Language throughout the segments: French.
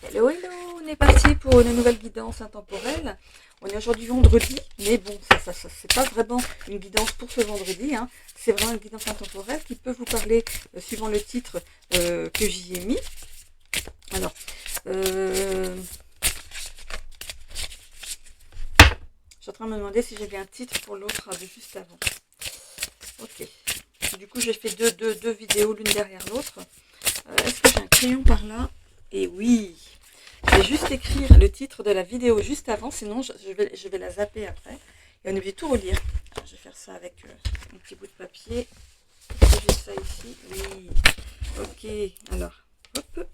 Hello, hello, on est parti pour une nouvelle guidance intemporelle. On est aujourd'hui vendredi, mais bon, c'est pas vraiment une guidance pour ce vendredi, hein. C'est vraiment une guidance intemporelle qui peut vous parler suivant le titre que j'y ai mis. Alors, je suis en train de me demander si j'avais un titre pour l'autre de juste avant. Ok. Du coup, j'ai fait deux vidéos l'une derrière l'autre. Est-ce que j'ai un crayon par là? Et oui, je vais juste écrire le titre de la vidéo juste avant, sinon je vais la zapper après. Et on est obligé de tout relire. Alors, je vais faire ça avec un petit bout de papier. C'est juste ça ici. Oui. Ok. Alors, hop.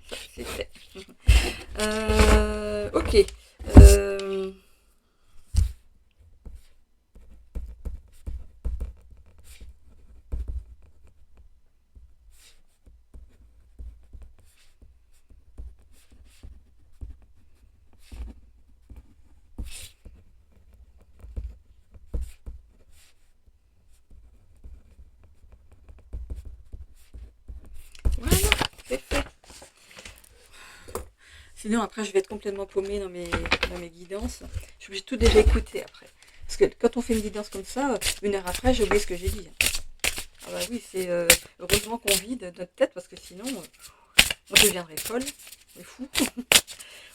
Ça, c'est fait. Ok. Euh, voilà, c'est fait. Sinon, après, je vais être complètement paumée dans mes guidances. Je suis obligée de tout déjà écouter après. Parce que quand on fait une guidance comme ça, une heure après, j'ai oublié ce que j'ai dit. Ah bah oui, c'est heureusement qu'on vide notre tête parce que sinon, on deviendrait folle. C'est fou.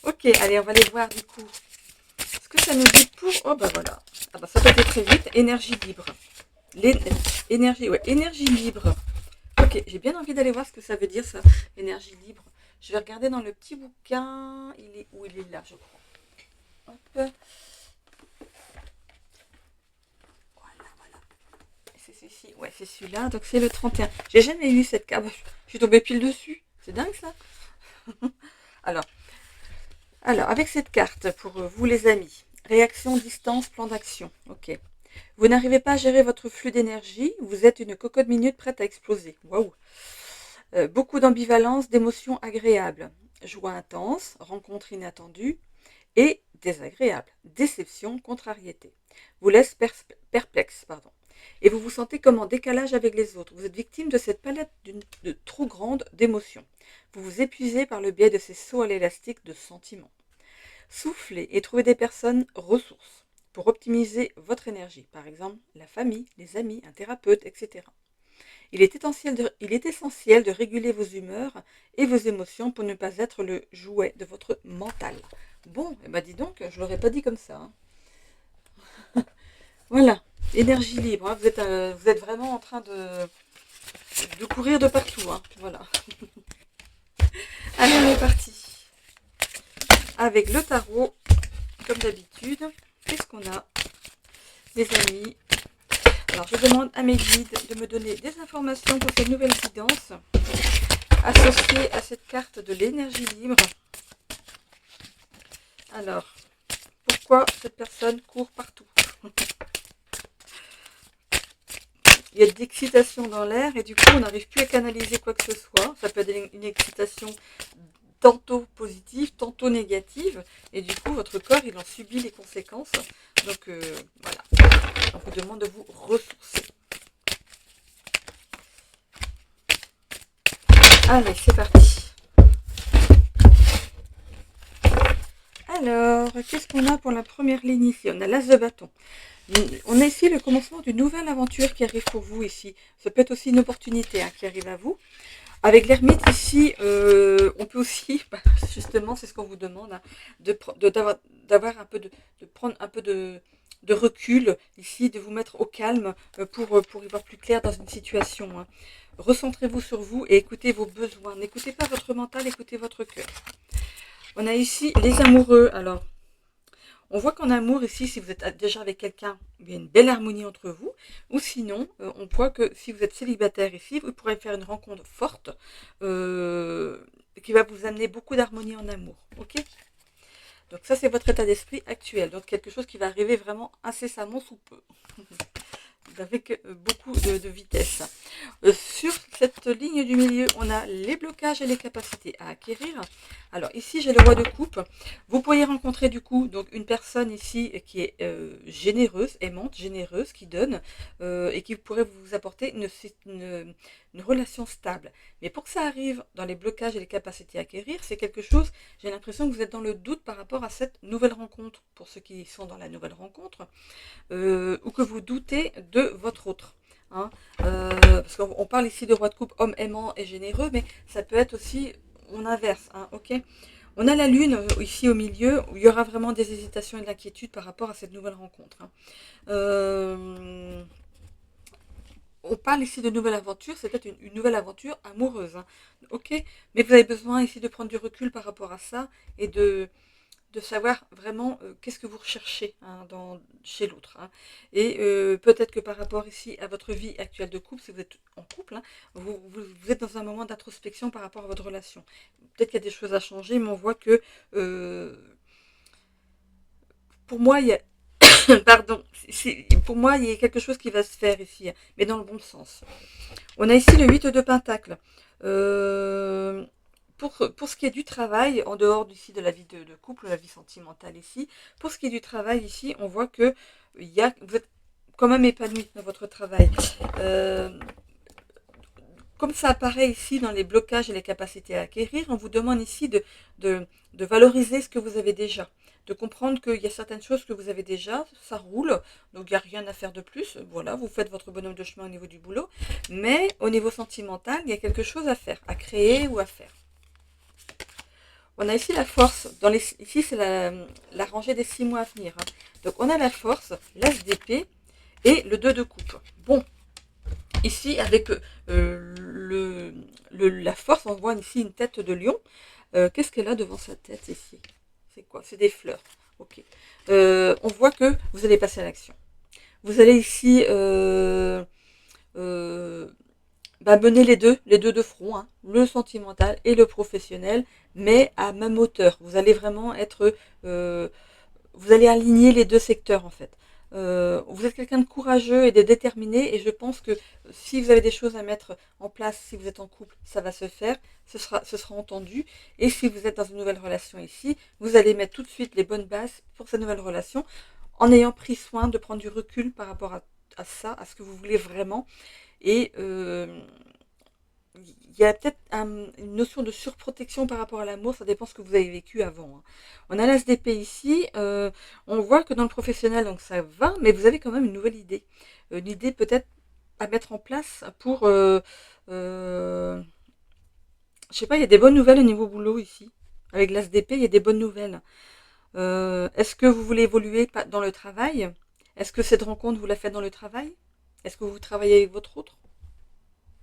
Ok, allez, on va aller voir du coup. Ce que ça nous dit pour... Oh bah voilà. Ah bah ça peut être très vite. Énergie libre. Énergie, ouais, énergie libre. Ok, j'ai bien envie d'aller voir ce que ça veut dire ça, énergie libre. Je vais regarder dans le petit bouquin. Il est où? Il est là, je crois. Hop. Voilà, voilà. C'est celui-ci. Ouais, c'est celui-là. Donc c'est le 31. J'ai jamais eu cette carte. Je suis tombée pile dessus. C'est dingue ça. Alors, avec cette carte, pour vous les amis, réaction, distance, plan d'action. Ok. Vous n'arrivez pas à gérer votre flux d'énergie, vous êtes une cocotte minute prête à exploser. Waouh. Beaucoup d'ambivalence, d'émotions agréables. Joie intense, rencontre inattendue et désagréable. Déception, contrariété. Vous laisse perplexe, pardon. Et vous vous sentez comme en décalage avec les autres. Vous êtes victime de cette palette de trop grande d'émotions. Vous vous épuisez par le biais de ces sauts à l'élastique de sentiments. Soufflez et trouvez des personnes ressources pour optimiser votre énergie. Par exemple, la famille, les amis, un thérapeute, etc. Il est essentiel de réguler vos humeurs et vos émotions pour ne pas être le jouet de votre mental. Bon, eh ben dis donc, je ne l'aurais pas dit comme ça, hein. Voilà, énergie libre, hein. Vous êtes vraiment en train de courir de partout, hein. Voilà. Allez, on est parti. Avec le tarot, comme d'habitude, qu'est-ce qu'on a, les amis? Alors, je demande à mes guides de me donner des informations pour cette nouvelle guidance associée à cette carte de l'énergie libre. Alors, pourquoi cette personne court partout? Il y a de l'excitation dans l'air et du coup, on n'arrive plus à canaliser quoi que ce soit. Ça peut être une excitation tantôt positive, tantôt négative. Et du coup, votre corps, il en subit les conséquences. Donc, voilà. On vous demande de vous ressourcer. Allez, c'est parti. Alors, qu'est-ce qu'on a pour la première ligne ici? On a l'as de bâton. On a ici le commencement d'une nouvelle aventure qui arrive pour vous ici. Ça peut être aussi une opportunité, hein, qui arrive à vous. Avec l'ermite ici, on peut aussi, justement, c'est ce qu'on vous demande, hein, d'avoir un peu de prendre un peu de recul ici, de vous mettre au calme pour y voir plus clair dans une situation, hein. Recentrez-vous sur vous et écoutez vos besoins. N'écoutez pas votre mental, écoutez votre cœur. On a ici les amoureux. Alors, on voit qu'en amour, ici, si vous êtes déjà avec quelqu'un, il y a une belle harmonie entre vous. Ou sinon, on voit que si vous êtes célibataire ici, vous pourrez faire une rencontre forte qui va vous amener beaucoup d'harmonie en amour. Ok? Donc ça, c'est votre état d'esprit actuel. Donc quelque chose qui va arriver vraiment incessamment sous peu. Avec beaucoup de vitesse. Sur cette ligne du milieu, on a les blocages et les capacités à acquérir. Alors ici, j'ai le roi de coupe. Vous pourriez rencontrer du coup donc une personne ici qui est généreuse, aimante, généreuse, qui donne et qui pourrait vous apporter une relation stable. Mais pour que ça arrive dans les blocages et les capacités à acquérir, c'est quelque chose, j'ai l'impression que vous êtes dans le doute par rapport à cette nouvelle rencontre, pour ceux qui sont dans la nouvelle rencontre, ou que vous doutez de votre autre. Hein. Parce qu'on parle ici de roi de coupe, homme aimant et généreux, mais ça peut être aussi en inverse. Hein, ok. On a la lune ici au milieu, où il y aura vraiment des hésitations et de l'inquiétude par rapport à cette nouvelle rencontre. Hein. On parle ici de nouvelle aventure, c'est peut-être une nouvelle aventure amoureuse. Hein. Ok. Mais vous avez besoin ici de prendre du recul par rapport à ça et de savoir vraiment qu'est-ce que vous recherchez hein, chez l'autre. Hein. Et peut-être que par rapport ici à votre vie actuelle de couple, si vous êtes en couple, hein, vous êtes dans un moment d'introspection par rapport à votre relation. Peut-être qu'il y a des choses à changer, mais on voit que pour moi, il y a pardon, pour moi, il y a quelque chose qui va se faire ici, hein, mais dans le bon sens. On a ici le 8 de Pentacle. Pour ce qui est du travail, en dehors d'ici de la vie de couple, la vie sentimentale ici, pour ce qui est du travail ici, on voit que vous êtes quand même épanoui dans votre travail. Comme ça apparaît ici dans les blocages et les capacités à acquérir, on vous demande ici de valoriser ce que vous avez déjà, de comprendre qu'il y a certaines choses que vous avez déjà, ça roule, donc il n'y a rien à faire de plus, voilà, vous faites votre bonhomme de chemin au niveau du boulot, mais au niveau sentimental, il y a quelque chose à faire, à créer ou à faire. On a ici la force, ici c'est la rangée des 6 mois à venir, hein. Donc on a la force, l'as d'épée et le 2 de coupe. Bon, ici avec la force, on voit ici une tête de lion. Qu'est-ce qu'elle a devant sa tête ici? C'est quoi? C'est des fleurs. Ok. On voit que vous allez passer à l'action. Vous allez ici mener les deux de front, hein, le sentimental et le professionnel, mais à même hauteur. Vous allez vraiment être, vous allez aligner les deux secteurs en fait. Vous êtes quelqu'un de courageux et de déterminé, et je pense que si vous avez des choses à mettre en place, si vous êtes en couple, ça va se faire, ce sera entendu. Et si vous êtes dans une nouvelle relation ici, vous allez mettre tout de suite les bonnes bases pour cette nouvelle relation, en ayant pris soin de prendre du recul par rapport à ça, à ce que vous voulez vraiment. Et il y a peut-être une notion de surprotection par rapport à l'amour, ça dépend de ce que vous avez vécu avant. Hein. On a l'as d'épée ici, on voit que dans le professionnel, donc ça va, mais vous avez quand même une nouvelle idée. Une idée peut-être à mettre en place pour... je sais pas, il y a des bonnes nouvelles au niveau boulot ici. Avec l'as d'épée, il y a des bonnes nouvelles. Est-ce que vous voulez évoluer dans le travail? Est-ce que cette rencontre, vous la faites dans le travail? Est-ce que vous travaillez avec votre autre?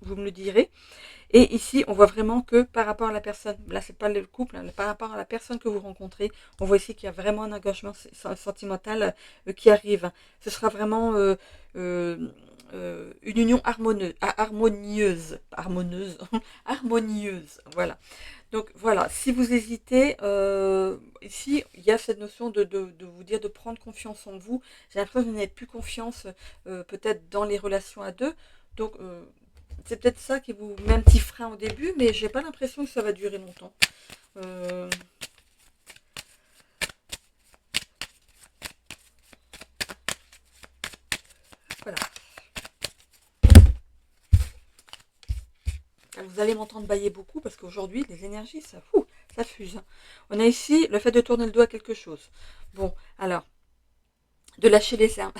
Vous me le direz. Et ici, on voit vraiment que par rapport à la personne, là c'est pas le couple, hein, par rapport à la personne que vous rencontrez, on voit ici qu'il y a vraiment un engagement sentimental qui arrive. Ce sera vraiment une union harmonieuse, harmonieuse, voilà. Donc voilà, si vous hésitez, ici il y a cette notion de vous dire de prendre confiance en vous. J'ai l'impression que vous n'avez plus confiance peut-être dans les relations à deux. Donc c'est peut-être ça qui vous met un petit frein au début, mais j'ai pas l'impression que ça va durer longtemps. Voilà. Vous allez m'entendre bailler beaucoup parce qu'aujourd'hui, les énergies, ça fuse. Hein. On a ici le fait de tourner le dos à quelque chose. Bon, alors, de lâcher les armes.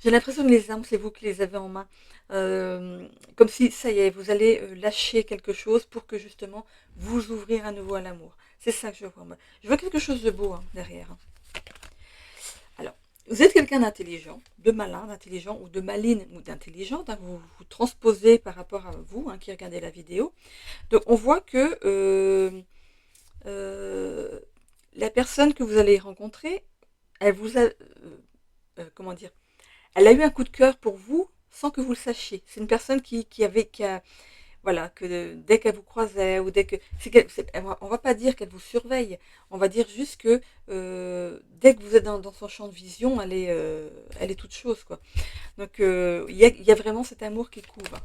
J'ai l'impression que les armes, c'est vous qui les avez en main. Comme si, ça y est, vous allez lâcher quelque chose pour que justement vous ouvrir à nouveau à l'amour. C'est ça que je vois. Je vois quelque chose de beau hein, derrière. Hein. Alors, vous êtes quelqu'un d'intelligent, de malin, d'intelligent, ou de maline, ou d'intelligente. Hein, vous transposez par rapport à vous, hein, qui regardez la vidéo. Donc, on voit que la personne que vous allez rencontrer, elle vous a... comment dire, elle a eu un coup de cœur pour vous sans que vous le sachiez. C'est une personne qui a, voilà, que dès qu'elle vous croisait ou dès que, on va pas dire qu'elle vous surveille, on va dire juste que dès que vous êtes dans son champ de vision, elle est toute chose quoi. Donc il y a vraiment cet amour qui couvre.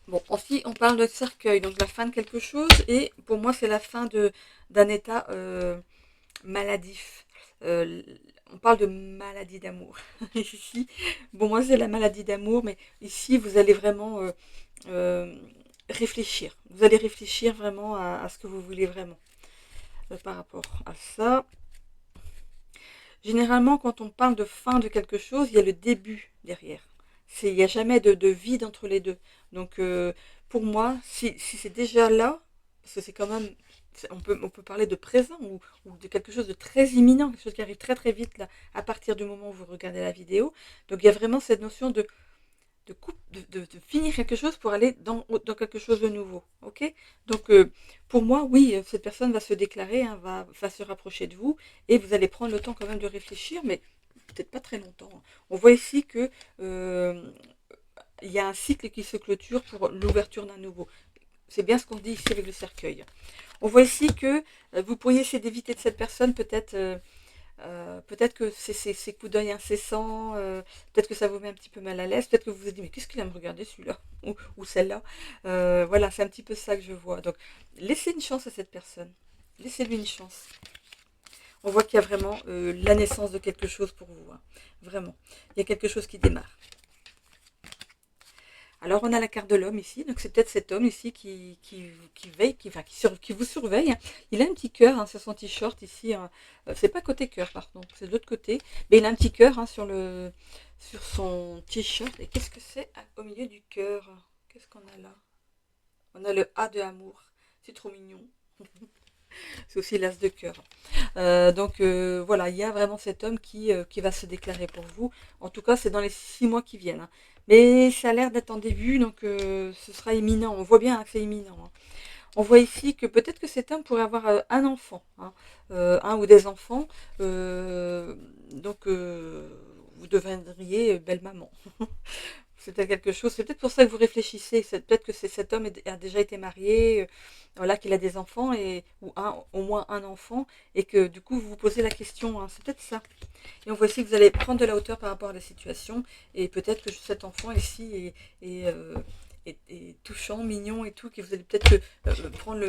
Bon, ensuite on parle de cercueil, donc la fin de quelque chose, et pour moi c'est la fin d'un état maladif. on parle de maladie d'amour. Ici, bon, moi c'est la maladie d'amour, mais ici vous allez vraiment euh, réfléchir. Vous allez réfléchir vraiment à ce que vous voulez vraiment par rapport à ça. Généralement, quand on parle de fin de quelque chose, il y a le début derrière. Il n'y a jamais de vide entre les deux. Donc, pour moi, si c'est déjà là, parce que c'est quand même, on peut parler de présent ou de quelque chose de très imminent, quelque chose qui arrive très très vite là, à partir du moment où vous regardez la vidéo. Donc, il y a vraiment cette notion de finir quelque chose pour aller dans quelque chose de nouveau. Ok. Donc, pour moi, oui, cette personne va se déclarer, hein, va se rapprocher de vous et vous allez prendre le temps quand même de réfléchir, mais peut-être pas très longtemps. On voit ici que il y a un cycle qui se clôture pour l'ouverture d'un nouveau. C'est bien ce qu'on dit ici avec le cercueil. On voit ici que vous pourriez essayer d'éviter de cette personne peut-être peut-être que ces coups d'œil incessants, peut-être que ça vous met un petit peu mal à l'aise, peut-être que vous vous dites mais qu'est-ce qu'il a me regarder celui-là ou celle-là. Voilà, c'est un petit peu ça que je vois. Donc laissez une chance à cette personne, laissez-lui une chance. On voit qu'il y a vraiment la naissance de quelque chose pour vous, hein. Vraiment. Il y a quelque chose qui démarre. Alors on a la carte de l'homme ici, donc c'est peut-être cet homme ici qui veille, qui vous surveille. Il a un petit cœur, hein, sur son t-shirt ici, hein. C'est pas côté cœur par contre, c'est de l'autre côté. Mais il a un petit cœur, hein, sur son t-shirt. Et qu'est-ce que c'est au milieu du cœur? Qu'est-ce qu'on a là? On a le A de amour, c'est trop mignon. C'est aussi l'as de cœur. Donc voilà, il y a vraiment cet homme qui va se déclarer pour vous. En tout cas, c'est dans les 6 mois qui viennent, hein. Mais ça a l'air d'être en début, donc ce sera imminent. On voit bien, hein, que c'est imminent, hein. On voit ici que peut-être que cet homme pourrait avoir un enfant, hein, un ou des enfants. Donc vous deviendriez belle maman. C'est peut-être quelque chose, c'est peut-être pour ça que vous réfléchissez. C'est peut-être que cet homme a déjà été marié, voilà, qu'il a des enfants, ou au moins un enfant, et que du coup vous vous posez la question, hein, c'est peut-être ça. Et on voit ici que vous allez prendre de la hauteur par rapport à la situation, et peut-être que cet enfant ici est touchant, mignon et tout, que vous allez peut-être prendre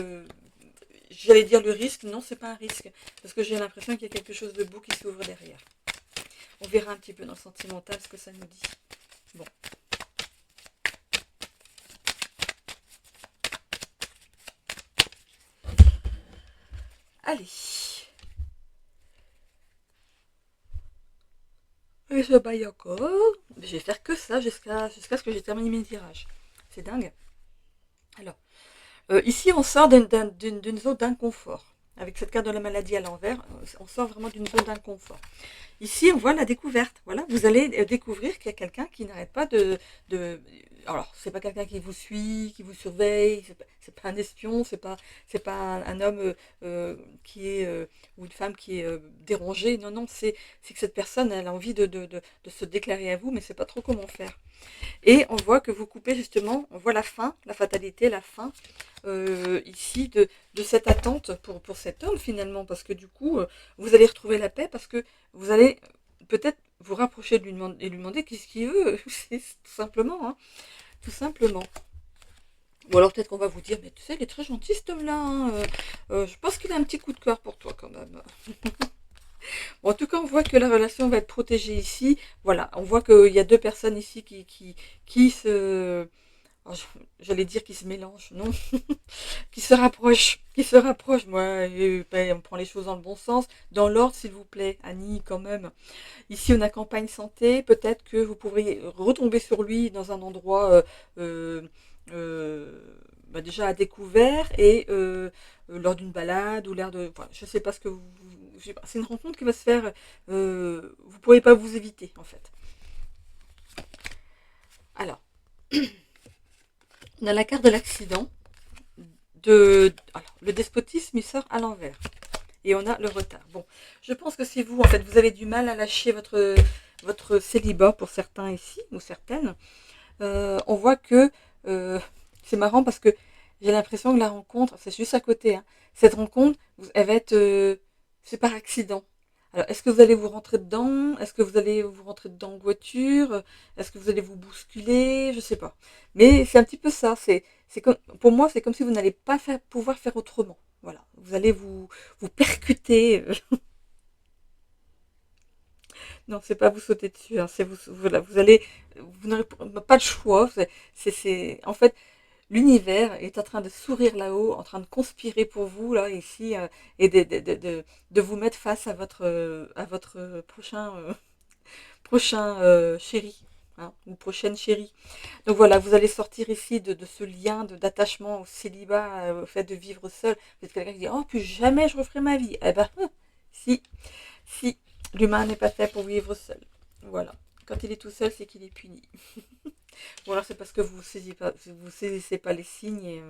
j'allais dire le risque, non c'est pas un risque, parce que j'ai l'impression qu'il y a quelque chose de beau qui s'ouvre derrière. On verra un petit peu dans le sentimental ce que ça nous dit. Bon. Allez. Et je baille encore. Je vais faire que ça jusqu'à ce que j'ai terminé mes tirages. C'est dingue. Alors, ici, on sort d'une zone d'inconfort. Avec cette carte de la maladie à l'envers, on sort vraiment d'une zone d'inconfort. Ici, on voit la découverte. Voilà, vous allez découvrir qu'il y a quelqu'un qui n'arrête pas alors, c'est pas quelqu'un qui vous suit, qui vous surveille, c'est pas un espion, c'est pas un homme qui est ou une femme qui est dérangée. Non, non, c'est que cette personne, elle a envie de se déclarer à vous, mais c'est pas trop comment faire. Et on voit que vous coupez justement, on voit la fin, la fatalité, la fin ici de cette attente pour cet homme finalement, parce que du coup, vous allez retrouver la paix, parce que vous allez peut-être vous rapprocher de lui demander, et lui demander qu'est-ce qu'il veut, c'est tout simplement, hein, tout simplement. Ou alors peut-être qu'on va vous dire, mais tu sais, il est très gentil cet homme-là, hein, je pense qu'il a un petit coup de cœur pour toi quand même. Bon, en tout cas, on voit que la relation va être protégée ici. Voilà, on voit qu'il y a deux personnes ici qui se... alors, j'allais dire qui se mélangent, non, qui se rapprochent. Moi, ben, on prend les choses dans le bon sens, dans l'ordre, s'il vous plaît, Annie, quand même. Ici, on a campagne santé. Peut-être que vous pourriez retomber sur lui dans un endroit euh, bah, déjà à découvert et lors d'une balade ou l'air de... Enfin, je ne sais pas ce que vous... C'est une rencontre qui va se faire... vous ne pourrez pas vous éviter, en fait. Alors, on a la carte de l'accident. Alors, le despotisme, il sort à l'envers. Et on a le retard. Bon, je pense que si vous, en fait, vous avez du mal à lâcher votre célibat pour certains ici, ou certaines, on voit que c'est marrant parce que j'ai l'impression que la rencontre, c'est juste à côté, hein, cette rencontre, elle va être, c'est par accident. Alors, est-ce que vous allez vous rentrer dedans? Est-ce que vous allez vous rentrer dedans en voiture? Est-ce que vous allez vous bousculer? Je sais pas. Mais c'est un petit peu ça. C'est comme, pour moi, c'est comme si vous n'allez pas pouvoir faire autrement. Voilà. Vous allez vous percuter. Non, c'est pas vous sauter dessus, hein, c'est vous, voilà, vous allez, vous n'aurez pas le choix. En fait, l'univers est en train de sourire là-haut, en train de conspirer pour vous là ici, et de vous mettre face à votre prochain chéri, hein, ou prochaine chérie. Donc voilà, vous allez sortir ici de ce lien d'attachement au célibat, au fait de vivre seul. Vous êtes quelqu'un qui dit oh plus jamais je referai ma vie. Eh ben si, si, l'humain n'est pas fait pour vivre seul. Voilà. Quand il est tout seul, c'est qu'il est puni. Ou alors c'est parce que vous saisissez pas les signes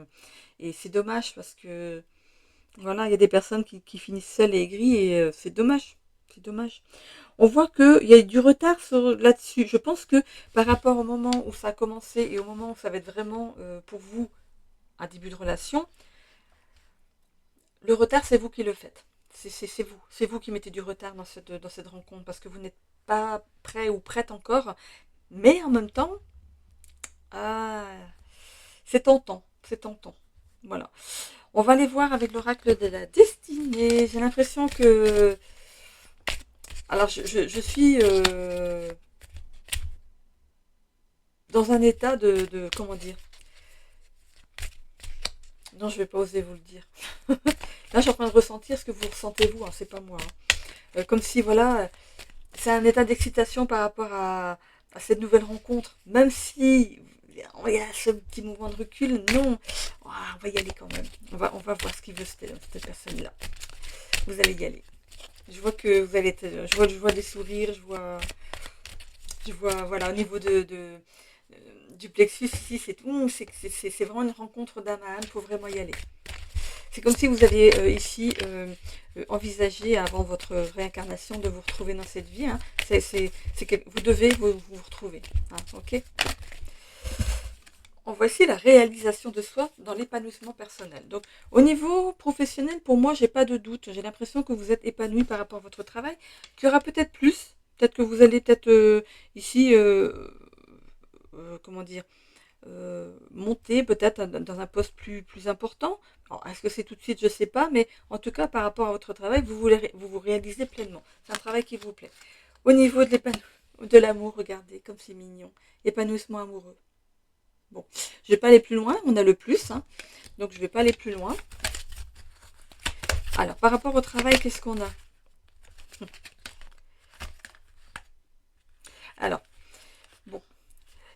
et c'est dommage parce que voilà, il y a des personnes qui finissent seules et aigries et c'est dommage. C'est dommage. On voit qu'il y a du retard là-dessus. Je pense que par rapport au moment où ça a commencé et au moment où ça va être vraiment pour vous un début de relation, le retard c'est vous qui le faites. C'est vous. C'est vous qui mettez du retard dans cette rencontre parce que vous n'êtes pas prêt ou prête encore. Mais en même temps, ah, c'est tentant. C'est tentant. Voilà. On va aller voir avec l'oracle de la destinée. J'ai l'impression que... Alors, je suis dans un état comment dire? Non, je vais pas oser vous le dire. Là, je suis en train de ressentir ce que vous ressentez vous, hein, c'est pas moi. Hein. Comme si, voilà, c'est un état d'excitation par rapport à cette nouvelle rencontre. Même si il y a ce petit mouvement de recul, non. On va y aller quand même. On va voir ce qu'il veut cette personne-là. Vous allez y aller. Je vois que vous allez être, je vois des sourires, je vois, voilà, au niveau du plexus ici, c'est tout, c'est vraiment une rencontre d'âme à âme, il faut vraiment y aller. C'est comme si vous aviez ici envisagé avant votre réincarnation de vous retrouver dans cette vie. Hein. Vous devez vous retrouver. Hein, ok. On voit ici la réalisation de soi dans l'épanouissement personnel. Donc, au niveau professionnel, pour moi, j'ai pas de doute. J'ai l'impression que vous êtes épanoui par rapport à votre travail, qu'il y aura peut-être plus. Peut-être que vous allez ici, comment dire, monter peut-être dans un poste plus important. Est-ce que c'est tout de suite? Je ne sais pas, mais en tout cas, par rapport à votre travail, vous réalisez pleinement. C'est un travail qui vous plaît. Au niveau de l'amour, regardez, comme c'est mignon. Épanouissement amoureux. Bon, je ne vais pas aller plus loin, on a le plus, hein, donc je ne vais pas aller plus loin. Alors, par rapport au travail, qu'est-ce qu'on a? Alors, bon,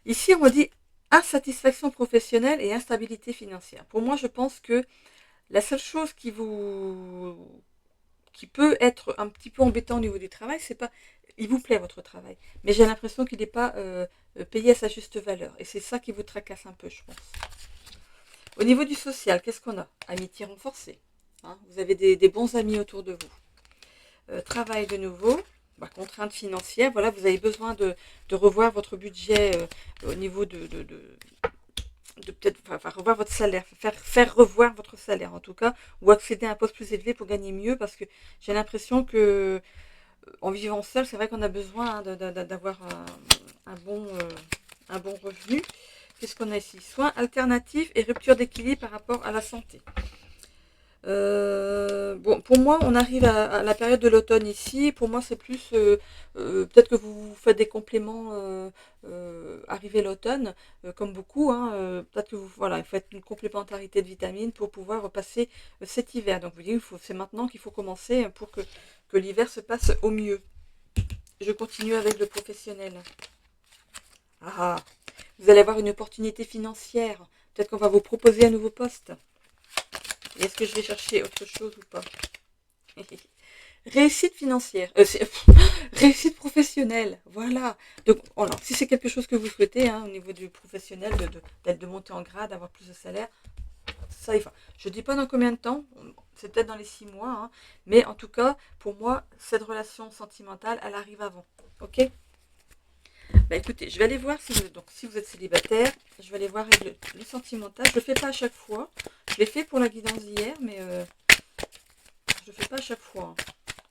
ici on dit insatisfaction professionnelle et instabilité financière. Pour moi, je pense que la seule chose qui peut être un petit peu embêtant au niveau du travail, c'est pas... Il vous plaît votre travail, mais j'ai l'impression qu'il n'est pas payé à sa juste valeur. Et c'est ça qui vous tracasse un peu, je pense. Au niveau du social, qu'est-ce qu'on a? Amitié renforcée. Hein, vous avez des bons amis autour de vous. Travail de nouveau. Contrainte financière. Voilà, vous avez besoin de revoir votre budget au niveau de peut-être revoir votre salaire, faire revoir votre salaire en tout cas, ou accéder à un poste plus élevé pour gagner mieux, parce que j'ai l'impression que en vivant seul, c'est vrai qu'on a besoin d'avoir un bon revenu. Qu'est-ce qu'on a ici? Soins alternatifs et rupture d'équilibre par rapport à la santé. Bon, pour moi, on arrive à la période de l'automne ici. Pour moi, c'est plus peut-être que vous faites des compléments arrivé l'automne, comme beaucoup. Hein, peut-être que vous faites une complémentarité de vitamines pour pouvoir passer cet hiver. Donc, vous dites, c'est maintenant qu'il faut commencer pour que l'hiver se passe au mieux. Je continue avec le professionnel. Ah, vous allez avoir une opportunité financière. Peut-être qu'on va vous proposer un nouveau poste. Est-ce que je vais chercher autre chose ou pas? Réussite financière. Réussite professionnelle. Voilà. Donc, voilà. Si c'est quelque chose que vous souhaitez au niveau du professionnel, de monter en grade, d'avoir plus de salaire, ça y va. Je ne dis pas dans combien de temps. C'est peut-être dans les 6 mois. Hein, mais en tout cas, pour moi, cette relation sentimentale, elle arrive avant. Ok? Écoutez, je vais aller voir si vous êtes célibataire, je vais aller voir avec le sentimental. Je ne le fais pas à chaque fois. Je l'ai fait pour la guidance d'hier, mais je ne le fais pas à chaque fois. Hein,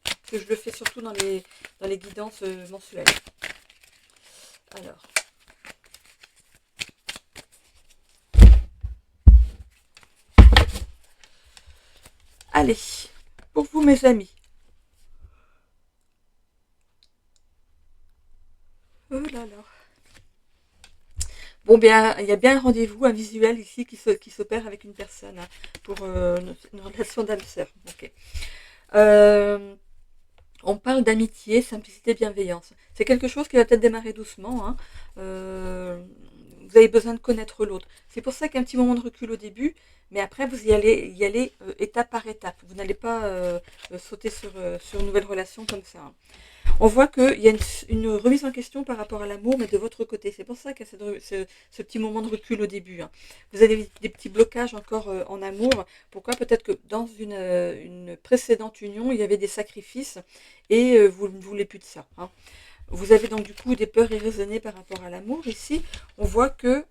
parce que je le fais surtout dans les guidances mensuelles. Alors. Allez, pour vous mes amis. Bon, bien, il y a bien un rendez-vous, un visuel ici qui s'opère avec une personne hein, pour une relation d'âme-sœur. Ok. Euh, on parle d'amitié, simplicité, bienveillance. C'est quelque chose qui va peut-être démarrer doucement. Hein. Vous avez besoin de connaître l'autre. C'est pour ça qu'il y a un petit moment de recul au début, mais après vous y allez étape par étape. Vous n'allez pas sauter sur une nouvelle relation comme ça. Hein. On voit qu'il y a une remise en question par rapport à l'amour, mais de votre côté. C'est pour ça qu'il y a ce petit moment de recul au début. Hein. Vous avez des petits blocages encore en amour. Pourquoi? Peut-être que dans une précédente union, il y avait des sacrifices et vous ne voulez plus de ça. Hein. Vous avez donc du coup des peurs irraisonnées par rapport à l'amour. Ici, on voit que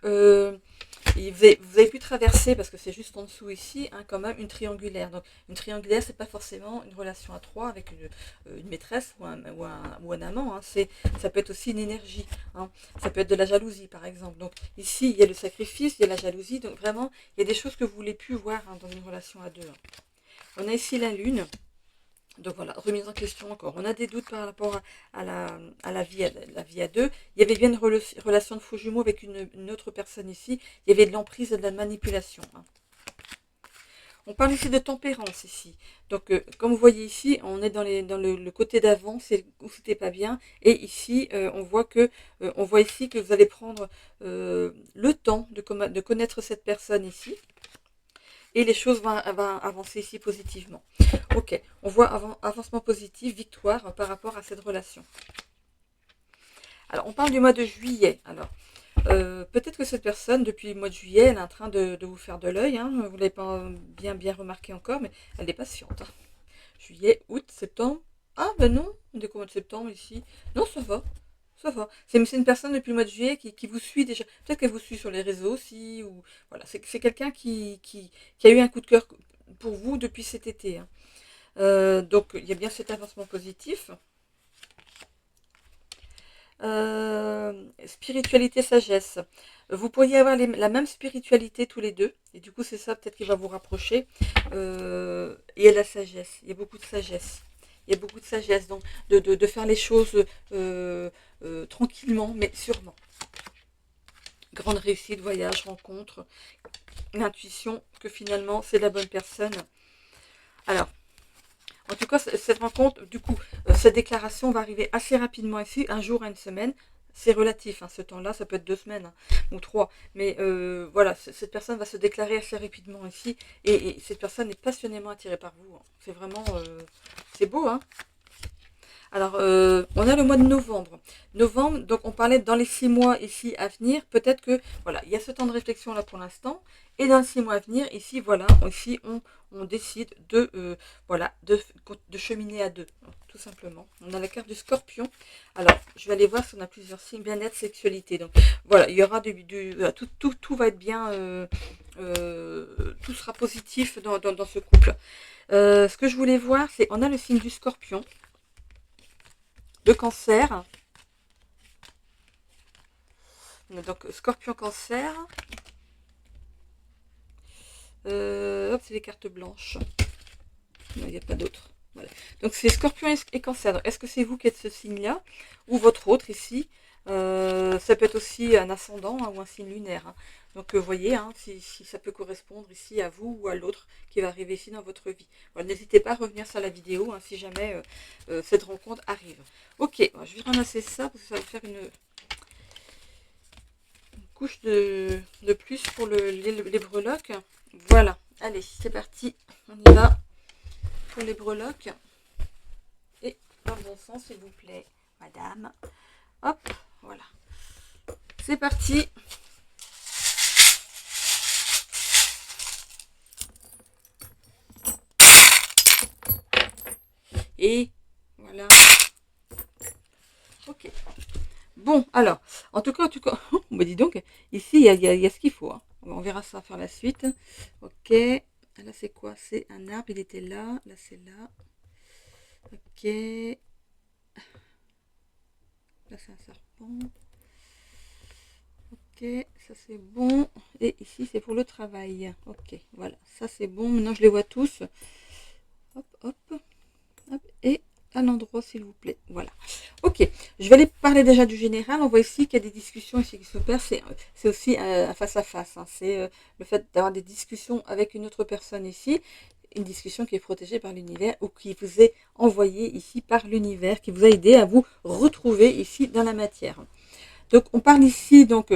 vous avez pu traverser, parce que c'est juste en dessous ici, hein, quand même une triangulaire. Donc une triangulaire, c'est pas forcément une relation à trois avec une maîtresse ou un amant. Hein. Ça peut être aussi une énergie. Hein. Ça peut être de la jalousie, par exemple. Donc ici, il y a le sacrifice, il y a la jalousie. Donc vraiment, il y a des choses que vous voulez plus voir hein, dans une relation à deux. Hein. On a ici la lune. Donc voilà, remise en question encore. On a des doutes par rapport à la vie à deux. Il y avait bien une relation de faux jumeaux avec une autre personne ici. Il y avait de l'emprise et de la manipulation. Hein. On parle ici de tempérance ici. Donc comme vous voyez ici, on est dans le côté d'avant, où c'était pas bien. Et ici, on voit ici que vous allez prendre le temps de connaître cette personne ici. Et les choses vont avancer ici positivement. Ok, on voit avancement positif, victoire par rapport à cette relation. Alors, on parle du mois de juillet. Alors, peut-être que cette personne, depuis le mois de juillet, elle est en train de vous faire de l'œil. Hein. Vous ne l'avez pas bien remarqué encore, mais elle est patiente. Hein. Juillet, août, septembre. Ah, ben non, on est combien de septembre ici? Non, ça va. Ça va. C'est une personne depuis le mois de juillet qui vous suit déjà. Peut-être qu'elle vous suit sur les réseaux aussi. Ou, voilà, c'est quelqu'un qui a eu un coup de cœur pour vous depuis cet été. Hein. Donc, il y a bien cet avancement positif. Spiritualité, sagesse. Vous pourriez avoir la même spiritualité tous les deux. Et du coup, c'est ça peut-être qui va vous rapprocher. Et la sagesse. Il y a beaucoup de sagesse. Il y a beaucoup de sagesse. Donc, de faire les choses tranquillement, mais sûrement. Grande réussite, voyage, rencontre. L'intuition que finalement, c'est la bonne personne. Alors, en tout cas, cette rencontre, du coup, cette déclaration va arriver assez rapidement ici, un jour à une semaine. C'est relatif, hein, ce temps-là, ça peut être 2 semaines hein, ou 3. Mais voilà, cette personne va se déclarer assez rapidement ici. Et cette personne est passionnément attirée par vous. Hein. C'est vraiment... c'est beau, hein. Alors, on a le mois de novembre. Novembre, donc on parlait dans les 6 mois ici à venir. Peut-être que, voilà, il y a ce temps de réflexion là pour l'instant. Et dans les 6 mois à venir, ici, voilà, ici, on décide voilà, de cheminer à deux, tout simplement. On a la carte du scorpion. Alors, je vais aller voir si on a plusieurs signes. Bien-être, sexualité. Donc, voilà, il y aura tout va être bien. Tout sera positif dans ce couple. Ce que je voulais voir, c'est, on a le signe du scorpion. Le cancer. Donc scorpion cancer. Hop, c'est les cartes blanches. Non, il n'y a pas d'autres. Voilà. Donc c'est scorpion et cancer. Est-ce que c'est vous qui êtes ce signe-là ou votre autre ici? Ça peut être aussi un ascendant hein, ou un signe lunaire. Hein. Donc vous voyez hein, si ça peut correspondre ici à vous ou à l'autre qui va arriver ici dans votre vie. Voilà, n'hésitez pas à revenir sur la vidéo hein, si jamais cette rencontre arrive. Ok, je vais ramasser ça parce que ça va faire une couche de plus pour les breloques. Voilà, allez, c'est parti. On y va pour les breloques. Et dans le bon sens, s'il vous plaît, madame. Hop, voilà. C'est parti. Et voilà. Ok. Bon, alors, en tout cas, on me dit donc, ici, il y a ce qu'il faut. Hein. On verra ça faire la suite. Ok. Là, c'est quoi? C'est un arbre, il était là. Là, c'est là. Ok. Là, c'est un serpent. Ok, ça c'est bon. Et ici, c'est pour le travail. Ok, voilà. Ça, c'est bon. Maintenant, je les vois tous. Hop, hop. Hop. Et à l'endroit, s'il vous plaît. Voilà. Ok, je vais aller parler déjà du général. On voit ici qu'il y a des discussions ici qui s'opèrent. C'est aussi face à face, hein. C'est le fait d'avoir des discussions avec une autre personne ici. Une discussion qui est protégée par l'univers ou qui vous est envoyée ici par l'univers, qui vous a aidé à vous retrouver ici dans la matière. Donc on parle ici donc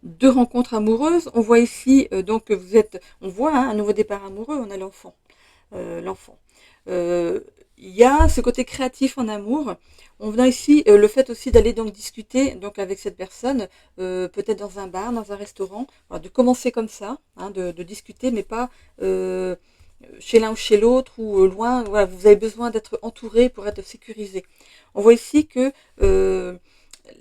de rencontres amoureuses. On voit ici donc que vous êtes, on voit hein, un nouveau départ amoureux. On a l'enfant. L'enfant. Il y a ce côté créatif en amour. On a ici le fait aussi d'aller donc discuter donc avec cette personne, peut-être dans un bar, dans un restaurant, voilà, de commencer comme ça, hein, de discuter, mais pas chez l'un ou chez l'autre ou loin. Voilà, vous avez besoin d'être entouré pour être sécurisé. On voit ici que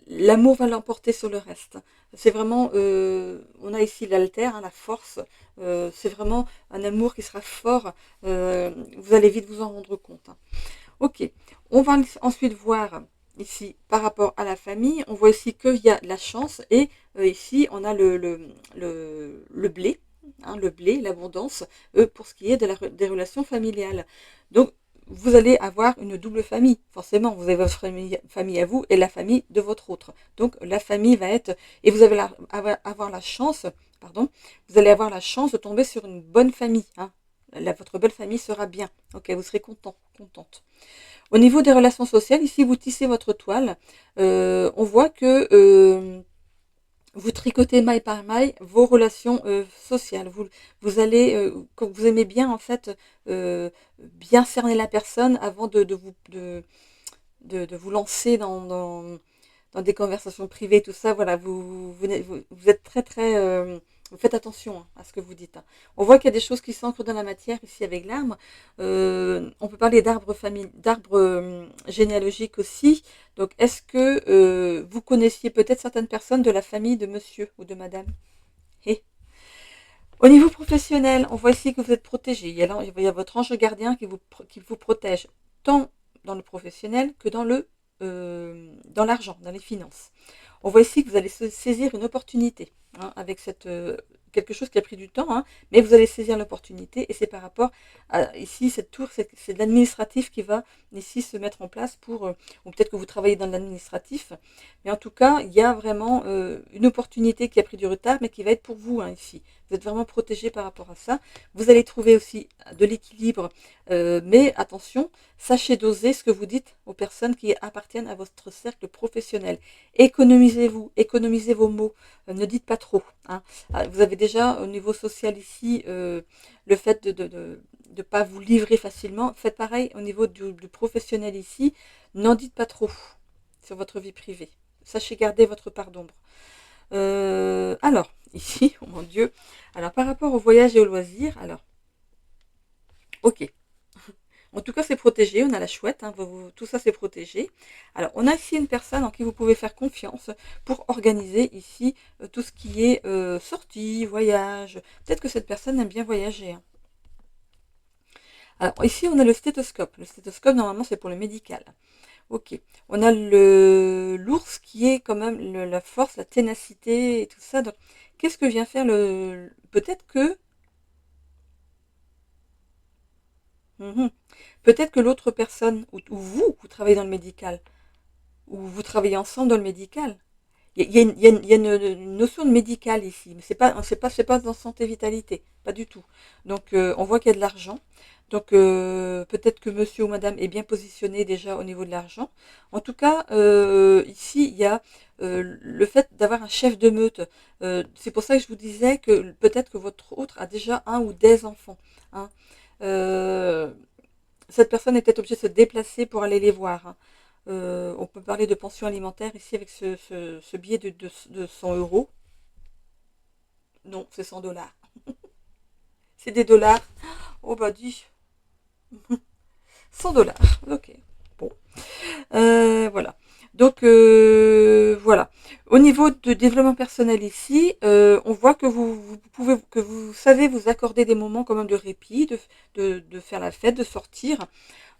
l'amour va l'emporter sur le reste. C'est vraiment, on a ici l'altère, hein, la force. C'est vraiment un amour qui sera fort. Vous allez vite vous en rendre compte. Hein. Ok, on va ensuite voir ici par rapport à la famille. On voit ici qu'il y a la chance et ici on a le blé. Hein, le blé, l'abondance, pour ce qui est des relations familiales. Donc, vous allez avoir une double famille. Forcément, vous avez votre famille à vous et la famille de votre autre. Donc, la famille va être... Et vous allez avoir la chance, pardon, vous allez avoir la chance de tomber sur une bonne famille. Hein. Votre belle famille sera bien. Ok, vous serez content, contente. Au niveau des relations sociales, ici, vous tissez votre toile. On voit que... vous tricotez maille par maille vos relations sociales. Vous allez, quand vous aimez bien en fait, bien cerner la personne avant de vous lancer dans des conversations privées, tout ça. Voilà, vous êtes très, vous faites attention hein, à ce que vous dites. Hein. On voit qu'il y a des choses qui s'ancrent dans la matière ici avec l'arbre. On peut parler d'arbres généalogiques aussi. Donc, est-ce que vous connaissiez peut-être certaines personnes de la famille de monsieur ou de madame? Et au niveau professionnel, on voit ici que vous êtes protégé. Il y a votre ange gardien qui vous protège tant dans le professionnel que dans l'argent, dans les finances. On voit ici que vous allez saisir une opportunité hein, avec quelque chose qui a pris du temps, hein, mais vous allez saisir l'opportunité et c'est par rapport à ici cette tour, c'est de l'administratif qui va ici se mettre en place ou peut-être que vous travaillez dans l'administratif, mais en tout cas il y a vraiment une opportunité qui a pris du retard, mais qui va être pour vous hein, ici. Vous êtes vraiment protégé par rapport à ça. Vous allez trouver aussi de l'équilibre, mais attention, sachez doser ce que vous dites aux personnes qui appartiennent à votre cercle professionnel. Économisez-vous, économisez vos mots, ne dites pas trop. Hein. Vous avez déjà au niveau social ici le fait de ne pas vous livrer facilement. Faites pareil au niveau du professionnel ici, n'en dites pas trop sur votre vie privée. Sachez garder votre part d'ombre. Alors, ici, oh mon Dieu, alors par rapport au voyage et au loisir, alors, ok. En tout cas, c'est protégé, on a la chouette, hein, tout ça c'est protégé. Alors, on a ici une personne en qui vous pouvez faire confiance pour organiser ici tout ce qui est sortie, voyage. Peut-être que cette personne aime bien voyager. Hein. Alors, ici, on a le stéthoscope. Le stéthoscope, normalement, c'est pour le médical. Ok. On a l'ours qui est quand même la force, la ténacité et tout ça. Donc, qu'est-ce que vient faire le... Peut-être que... Peut-être que l'autre personne, ou vous travaillez dans le médical, ou vous travaillez ensemble dans le médical. Il y a une notion de médical ici, mais c'est pas dans santé vitalité, pas du tout. Donc on voit qu'il y a de l'argent. Donc peut-être que monsieur ou madame est bien positionné déjà au niveau de l'argent. En tout cas, ici, il y a le fait d'avoir un chef de meute. C'est pour ça que je vous disais que peut-être que votre autre a déjà un ou des enfants. Hein. Euh, cette personne est peut-être obligée de se déplacer pour aller les voir. Hein. On peut parler de pension alimentaire ici avec ce billet de 100 euros. Non, c'est 100 dollars. C'est des dollars. Oh bah dis. 100 dollars. Ok. Bon. Voilà. Donc voilà. Au niveau de développement personnel ici, on voit que vous savez vous accorder des moments quand même de répit, de faire la fête, de sortir.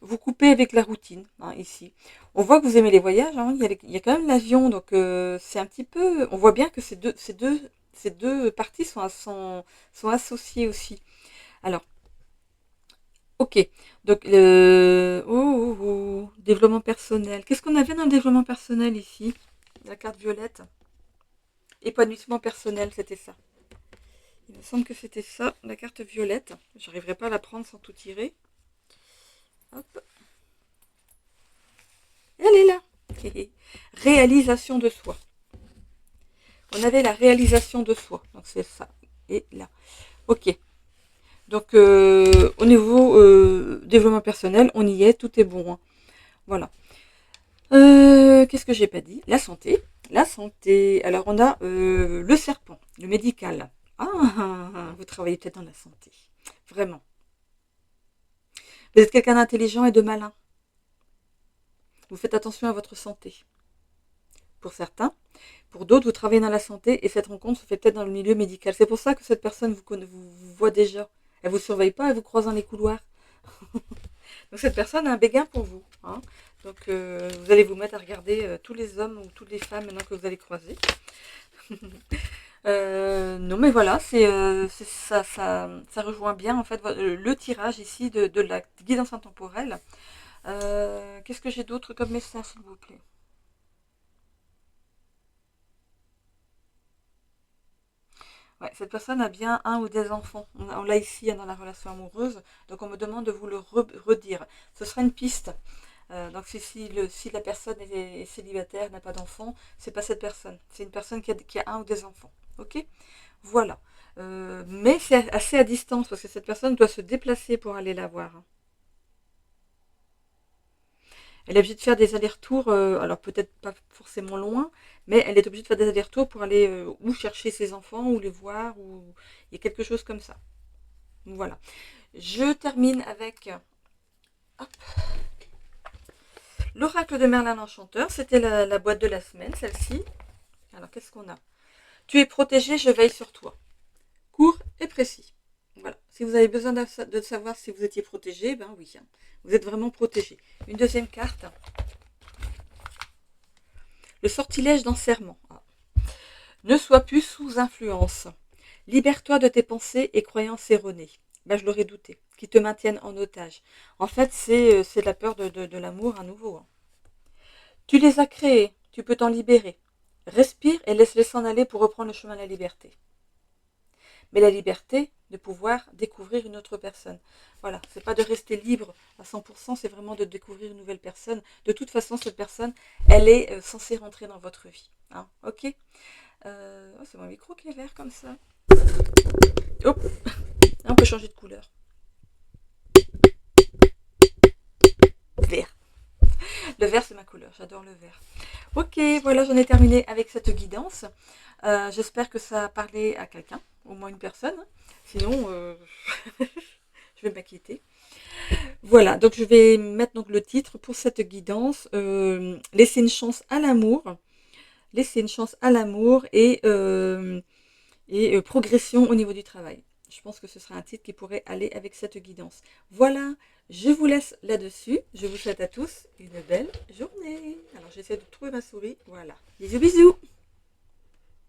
Vous coupez avec la routine, hein, ici. On voit que vous aimez les voyages, hein, il y a quand même l'avion, donc c'est un petit peu... On voit bien que ces deux parties sont associées aussi. Alors, Ok, donc développement personnel. Qu'est-ce qu'on avait dans le développement personnel ici? La carte violette. Épanouissement personnel, c'était ça. Il me semble que c'était ça, la carte violette. J'arriverai pas à la prendre sans tout tirer. Hop. Elle est là. Réalisation de soi. On avait la réalisation de soi. Donc c'est ça. Et là. Ok. Donc au niveau développement personnel, on y est, tout est bon. Hein. Voilà. Qu'est-ce que j'ai pas dit? La santé. La santé. Alors on a le serpent, le médical. Ah, vous travaillez peut-être dans la santé. Vraiment. Vous êtes quelqu'un d'intelligent et de malin. Vous faites attention à votre santé. Pour certains. Pour d'autres, vous travaillez dans la santé et cette rencontre se fait peut-être dans le milieu médical. C'est pour ça que cette personne vous voit déjà. Elle vous surveille pas, elle vous croise dans les couloirs. Donc cette personne a un béguin pour vous. Hein. Donc vous allez vous mettre à regarder tous les hommes ou toutes les femmes maintenant que vous allez croiser. Non mais voilà, ça rejoint bien en fait le tirage ici de la guidance intemporelle. Qu'est-ce que j'ai d'autre comme message s'il vous plaît? Ouais, cette personne a bien un ou des enfants. On l'a ici dans la relation amoureuse, donc on me demande de vous le redire. Ce sera une piste. Donc si la personne est célibataire, n'a pas d'enfant, c'est pas cette personne. C'est une personne qui a un ou des enfants. Ok? Voilà. Mais c'est assez à distance parce que cette personne doit se déplacer pour aller la voir. Hein. Elle est obligée de faire des allers-retours, alors peut-être pas forcément loin, mais elle est obligée de faire des allers-retours pour aller ou chercher ses enfants, ou les voir, ou il y a quelque chose comme ça. Voilà. Je termine avec hop, l'oracle de Merlin l'Enchanteur. C'était la boîte de la semaine, celle-ci. Alors qu'est-ce qu'on a? Tu es protégé, je veille sur toi. Court et précis. Voilà. Si vous avez besoin de savoir si vous étiez protégé, ben oui, hein. Vous êtes vraiment protégé. Une deuxième carte. Le sortilège d'enserrement. Ah. Ne sois plus sous influence. Libère-toi de tes pensées et croyances erronées. Ben, je l'aurais douté. Qui te maintiennent en otage. En fait, c'est la peur de l'amour à nouveau. Hein. Tu les as créés. Tu peux t'en libérer. Respire et laisse-les s'en aller pour reprendre le chemin de la liberté. Mais la liberté de pouvoir découvrir une autre personne. Voilà, c'est pas de rester libre à 100%, c'est vraiment de découvrir une nouvelle personne. De toute façon, cette personne, elle est censée rentrer dans votre vie. Hein, ok oh, c'est mon micro qui est vert comme ça. Hop, on peut changer de couleur. Vert. Le vert, c'est ma couleur, j'adore le vert. Ok, voilà, j'en ai terminé avec cette guidance. J'espère que ça a parlé à quelqu'un, au moins une personne. Sinon, je vais m'inquiéter. Voilà, donc je vais mettre donc le titre pour cette guidance. Laisser une chance à l'amour. Laisser une chance à l'amour et progression au niveau du travail. Je pense que ce sera un titre qui pourrait aller avec cette guidance. Voilà, je vous laisse là-dessus. Je vous souhaite à tous une belle journée. Alors j'essaie de trouver ma souris. Voilà. Bisous bisous.